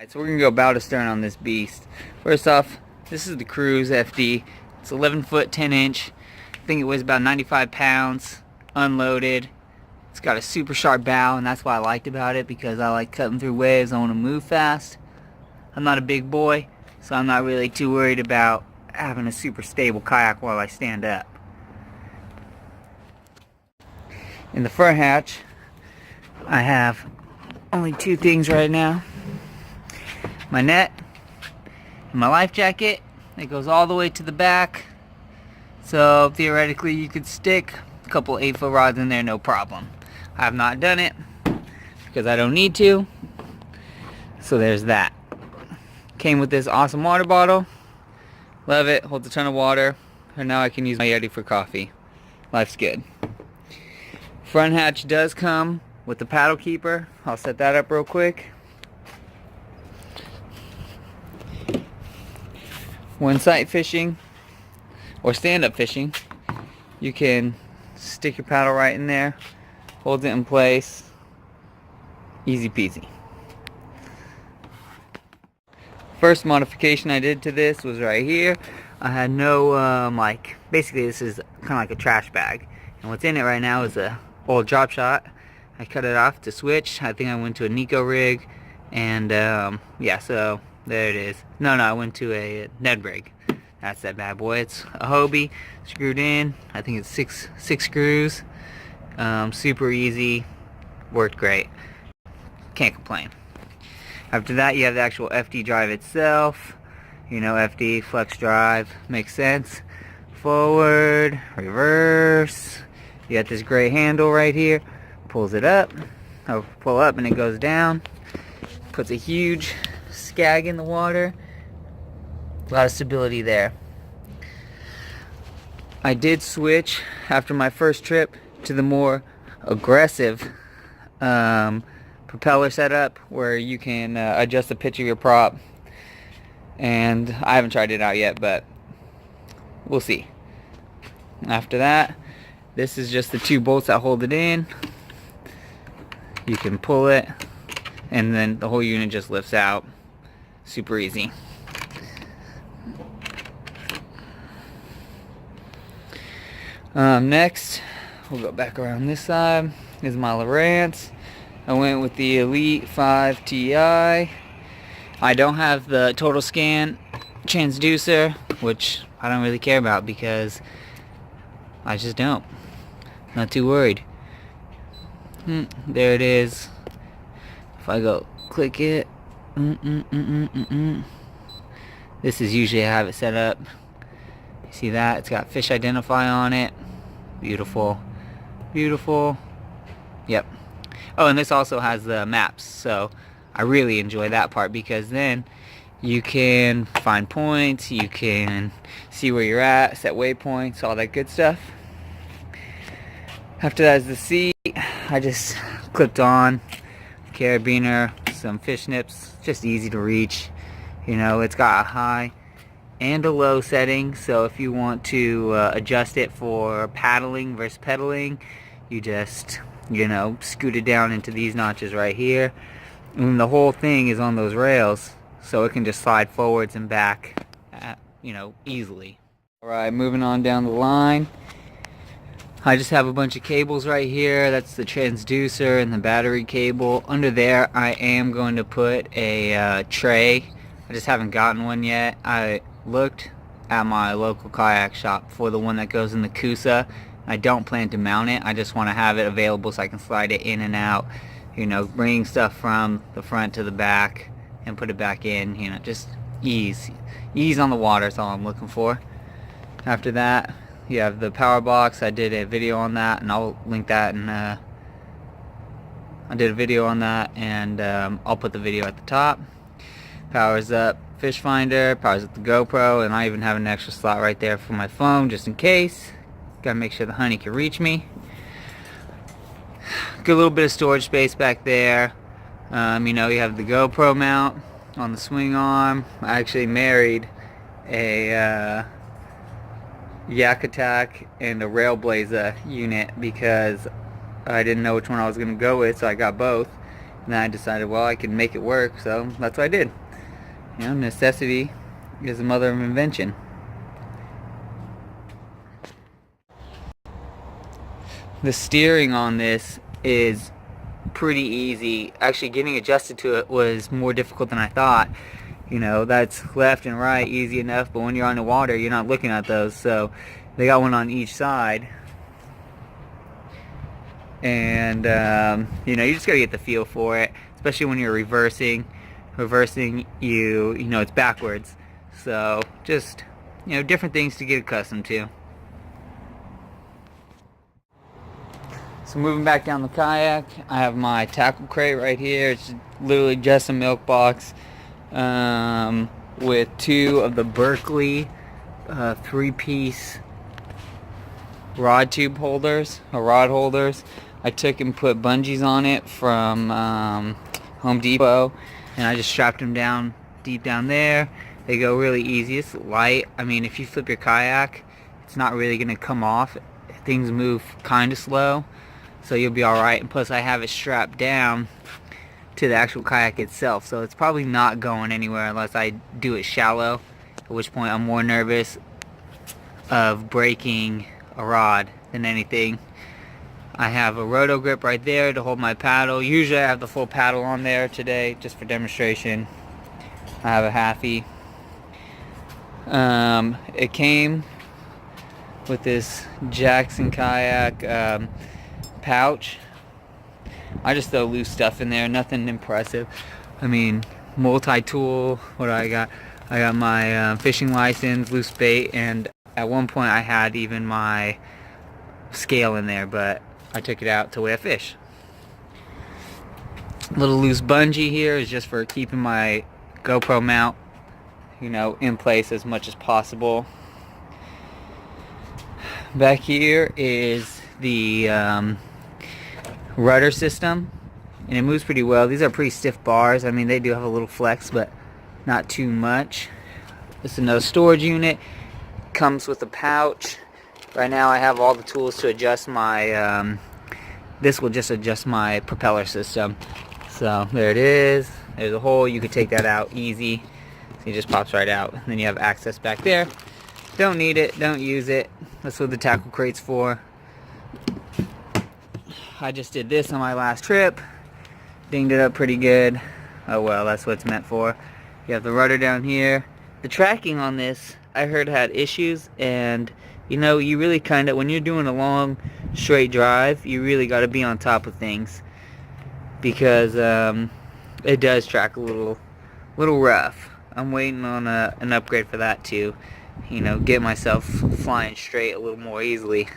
So we're gonna go bow to stern on this beast. First off, this is the Cruise FD. It's 11 foot 10 inch. I think it weighs about 95 pounds, unloaded. It's got a super sharp bow, and that's what I liked about it, because I like cutting through waves. I want to move fast. I'm not a big boy, so I'm not really too worried about having a super stable kayak while I stand up. In the front hatch, I have only two things right now. My net and my life jacket. It goes all the way to the back, so theoretically you could stick a couple 8-foot rods in there, no problem. I have not done it because I don't need to, so there's that. Came with this awesome water bottle. Love it, holds a ton of water, and now I can use my Yeti for coffee. Life's good. Front hatch does come with the paddle keeper. I'll set that up real quick. When sight fishing or stand-up fishing, you can stick your paddle right in there, hold it in place, easy peasy. First modification I did to this was right here. I had no basically this is kind of like a trash bag, and what's in it right now is a old drop shot. I cut it off to switch. I think I went to a Nico rig, and yeah, so there it is. No, I went to a Ned rig. That's that bad boy. It's a Hobie screwed in. I think it's six screws. Super easy. Worked great. Can't complain. After that, you have the actual FD drive itself. You know, FD, flex drive. Makes sense. Forward, reverse. You got this gray handle right here. Pulls it up. Oh, pull up and it goes down. Puts a huge skag in the water. A lot of stability there. I did switch after my first trip to the more aggressive propeller setup, where you can adjust the pitch of your prop, and I haven't tried it out yet, but we'll see. After that, this is just the two bolts that hold it in. You can pull it, and then the whole unit just lifts out. Super easy. Next, we'll go back around this side. Is my Lowrance. I went with the Elite 5 Ti. I don't have the total scan transducer, which I don't really care about because I just don't. Not too worried. There it is. If I go click it, this is usually how I have it set up. You see that? It's got fish identify on it. Beautiful. Beautiful. Yep. Oh, and this also has the maps, so I really enjoy that part, because then you can find points, you can see where you're at, set waypoints, all that good stuff. After that is the seat. I just clipped on carabiner, some fish nips, just easy to reach. You know, it's got a high and a low setting, so if you want to adjust it for paddling versus pedaling, you just, you know, scoot it down into these notches right here, and the whole thing is on those rails, so it can just slide forwards and back, you know, easily. Alright, moving on down the line. I just have a bunch of cables right here. That's the transducer and the battery cable. Under there I am going to put a tray. I just haven't gotten one yet. I looked at my local kayak shop for the one that goes in the Kusa. I don't plan to mount it. I just want to have it available so I can slide it in and out, you know, bringing stuff from the front to the back and put it back in, you know, just ease on the water is all I'm looking for. After that, you have the power box. I did a video on that, and I'll link that, and I did a video on that, and I'll put the video at the top. Powers up fish finder, powers up the GoPro, and I even have an extra slot right there for my phone just in case. Gotta make sure the honey can reach me. Good little bit of storage space back there. You know, you have the GoPro mount on the swing arm. I actually married a Yak Attack and a Railblazer unit because I didn't know which one I was going to go with, so I got both. And then I decided, well, I could make it work, so that's what I did. You know, necessity is the mother of invention. The steering on this is pretty easy. Actually, getting adjusted to it was more difficult than I thought. You know, that's left and right, easy enough, but when you're on the water, you're not looking at those. So they got one on each side. And, you know, you just gotta get the feel for it, especially when you're reversing. Reversing, you know, it's backwards. So just, you know, different things to get accustomed to. So moving back down the kayak, I have my tackle crate right here. It's literally just a milk box with two of the Berkeley 3-piece rod tube holders, or rod holders. I took and put bungees on it from Home Depot, and I just strapped them down deep down there. They go really easy. It's light. I mean, if you flip your kayak, it's not really going to come off. Things move kind of slow, so you'll be alright. And plus I have it strapped down to the actual kayak itself, so it's probably not going anywhere unless I do it shallow, at which point I'm more nervous of breaking a rod than anything. I have a roto grip right there to hold my paddle. Usually I have the full paddle on there. Today, just for demonstration, I have a halfie. It came with this Jackson kayak pouch. I just throw loose stuff in there, nothing impressive. I mean, multi-tool. What do I got? I got my fishing license, loose bait, and at one point I had even my scale in there, but I took it out to weigh a fish. Little loose bungee here is just for keeping my GoPro mount, you know, in place as much as possible. Back here is the rudder system, and it moves pretty well. These are pretty stiff bars. I mean, they do have a little flex, but not too much. This is another storage unit. Comes with a pouch. Right now I have all the tools to adjust my, this will just adjust my propeller system. So there it is. There's a hole. You could take that out easy. So it just pops right out. And then you have access back there. Don't need it. Don't use it. That's what the tackle crate's for. I just did this on my last trip. Dinged it up pretty good. Oh well, that's what it's meant for. You have the rudder down here. The tracking on this, I heard, had issues, and you know, you really kind of, when you're doing a long straight drive, you really got to be on top of things, because it does track a little rough. I'm waiting on an upgrade for that too, you know, get myself flying straight a little more easily.